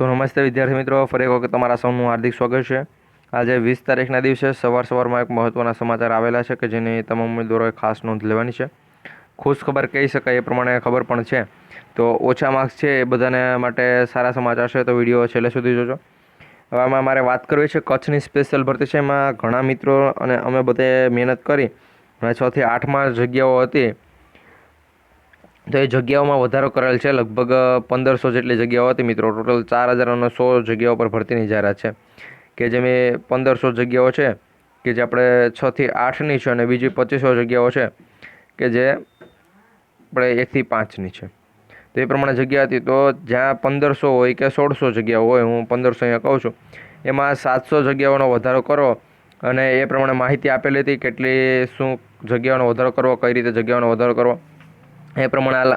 તો નમસ્તે વિદ્યાર્થી મિત્રો, ફરી એક વખત તમારા સૌનું હાર્દિક સ્વાગત છે। આજે 20 તારીખના દિવસે સવારમાં એક મહત્ત્વના સમાચાર આવેલા છે કે જેની તમામ ઉમેદવારોએ ખાસ નોંધ લેવાની છે। ખુશ ખબર કહી શકાય એ પ્રમાણે ખબર પણ છે, તો ઓછા માર્ક્સ છે એ બધાને માટે સારા સમાચાર છે, તો વિડીયો છેલ્લે સુધી જોજો। હવે આમાં મારે વાત કરવી છે કચ્છની સ્પેશિયલ ભરતી છે। એમાં ઘણા મિત્રો અને અમે બધે મહેનત કરી અને 6 થી 8માં જગ્યાઓ હતી, તો એ જગ્યાઓમાં વધારો કરેલ છે। લગભગ 1500 જેટલી જગ્યાઓ હતી મિત્રો। ટોટલ 4000 જગ્યાઓ પર ભરતીની જાહેરાત છે કે જેમાં 1500 જગ્યાઓ છે કે જે આપણે 6 થી 8ની છે અને બીજી 2500 જગ્યાઓ છે કે જે આપણે 1 થી 5ની છે। તો એ પ્રમાણે જગ્યા હતી, તો જ્યાં 1500 હોય કે 1600 જગ્યાઓ હોય, હું 1500 અહીંયા કહું છું, એમાં 700 જગ્યાઓનો વધારો કરો અને એ પ્રમાણે માહિતી આપેલી હતી કેટલી શું જગ્યાઓનો વધારો કરવો, કઈ રીતે જગ્યાઓનો વધારો કરવો એ પ્રમાણે હાલ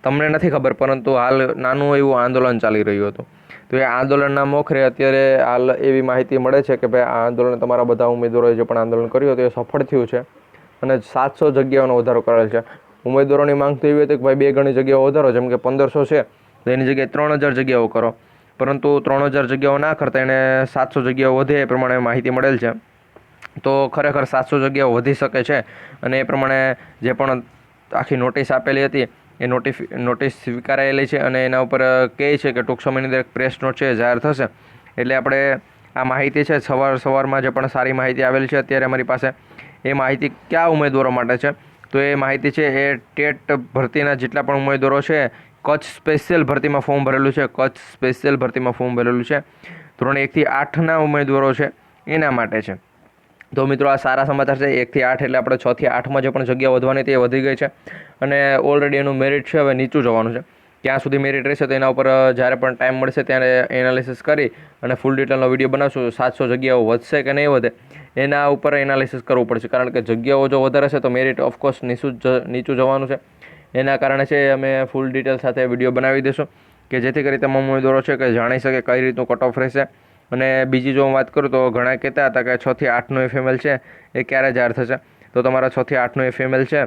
તમને નથી ખબર, પરંતુ હાલ નાનું એવું આંદોલન ચાલી રહ્યું હતું। તો એ આંદોલનના મોખરે અત્યારે હાલ એવી માહિતી મળે છે કે ભાઈ આ આંદોલન તમારા બધા ઉમેદવારોએ જે પણ આંદોલન કર્યું હતું એ સફળ થયું છે અને 700 જગ્યાઓનો વધારો કરેલ છે। ઉમેદવારોની માંગ તો એવી હતી કે ભાઈ 2 ગણી જગ્યાઓ વધારો, જેમ કે 1500 છે તો એની જગ્યાએ 3000 જગ્યાઓ કરો, પરંતુ 3000 જગ્યાઓ ના કરતા એને 700 જગ્યાઓ વધે એ પ્રમાણે માહિતી મળેલ છે। તો ખરેખર 700 જગ્યાઓ વધી શકે છે અને એ પ્રમાણે જે પણ આખી નોટિસ આપેલી હતી એ નોટિસ સ્વીકારાયેલી છે અને એના ઉપર કહે છે કે ટૂંક સમયની અંદર એક પ્રેસ નોટ છે જાહેર થશે। એટલે આપણે આ માહિતી છે સવારમાં જે પણ સારી માહિતી આવેલી છે અત્યારે અમારી પાસે, એ માહિતી કયા ઉમેદવારો માટે છે, તો એ માહિતી છે એ ટેટ ભરતીના જેટલા પણ ઉમેદવારો છે, કચ્છ સ્પેશિયલ ભરતીમાં ફોર્મ ભરેલું છે, કચ્છ સ્પેશિયલ ભરતીમાં ફોર્મ ભરેલું છે, ધોરણ 1 થી 8ના ઉમેદવારો છે એના માટે છે। તો મિત્રો આ સારા સમાચાર છે। 1 થી 8 એટલે આપણે 6 થી 8માં જે પણ જગ્યા વધવાની હતી એ વધી ગઈ છે અને ઓલરેડી એનું મેરિટ છે હવે નીચું જવાનું છે। ક્યાં સુધી મેરિટ રહેશે તો એના ઉપર જ્યારે પણ ટાઈમ મળશે ત્યારે એનાલિસિસ કરી અને ફૂલ ડિટેલનો વિડીયો બનાવશું। 700 જગ્યાઓ વધશે કે નહીં વધે એના ઉપર એનાલિસિસ કરવું પડશે, કારણ કે જગ્યાઓ જો વધારે છે તો મેરિટ ઓફકોર્સ નીચું જવાનું છે। એના કારણે છે અમે ફૂલ ડિટેલ સાથે વિડીયો બનાવી દઈશું કે જેથી કરી તમામ ઉમેદવારો છે કે જાણી શકે કઈ રીતનું કટ ઓફ રહેશે। અને બીજી જો હું વાત કરું તો ઘણા કહેતા હતા કે 6 થી 8નો FML છે એ ક્યારે જાહેર થશે, તો તમારા 6 થી 8નો FML છે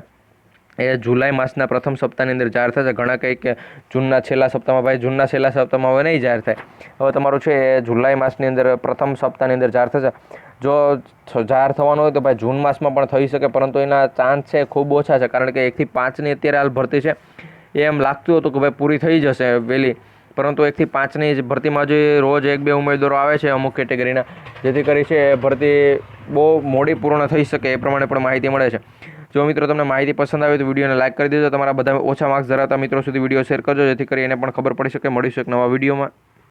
એ જુલાઈ માસના પ્રથમ સપ્તાહની અંદર જાહેર થશે। ઘણા કંઈ કે જૂનના છેલ્લા સપ્તાહમાં, ભાઈ જૂનના છેલ્લા સપ્તાહમાં હવે નહીં જાહેર થાય, હવે તમારું છે એ જુલાઈ માસની અંદર પ્રથમ સપ્તાહની અંદર જાહેર થશે। જો જાહેર થવાનું હોય તો ભાઈ જૂન માસમાં પણ થઈ શકે, પરંતુ એના ચાન્સ છે ખૂબ ઓછા છે, કારણ કે 1 થી 5ની અત્યારે હાલ ભરતી છે એમ લાગતું હતું કે ભાઈ પૂરી થઈ જશે વહેલી, પરંતુ 1 થી 5ની ભરતીમાં જે રોજ 1-2 ઉમેદવારો આવે છે અમુક કેટેગરીના, જેથી કરી છે ભરતી બહુ મોડી પૂર્ણ થઈ શકે એ પ્રમાણે પણ માહિતી મળે છે। જો મિત્રો તમને માહિતી પસંદ આવે તો વિડીયોને લાઇક કરી દેજો। તમારા બધા ઓછા માર્ક્સ ધરાવતા મિત્રો સુધી વિડીયો શેર કરજો, જેથી કરી એને પણ ખબર પડી શકે। મળીશું એક નવા વિડીયોમાં।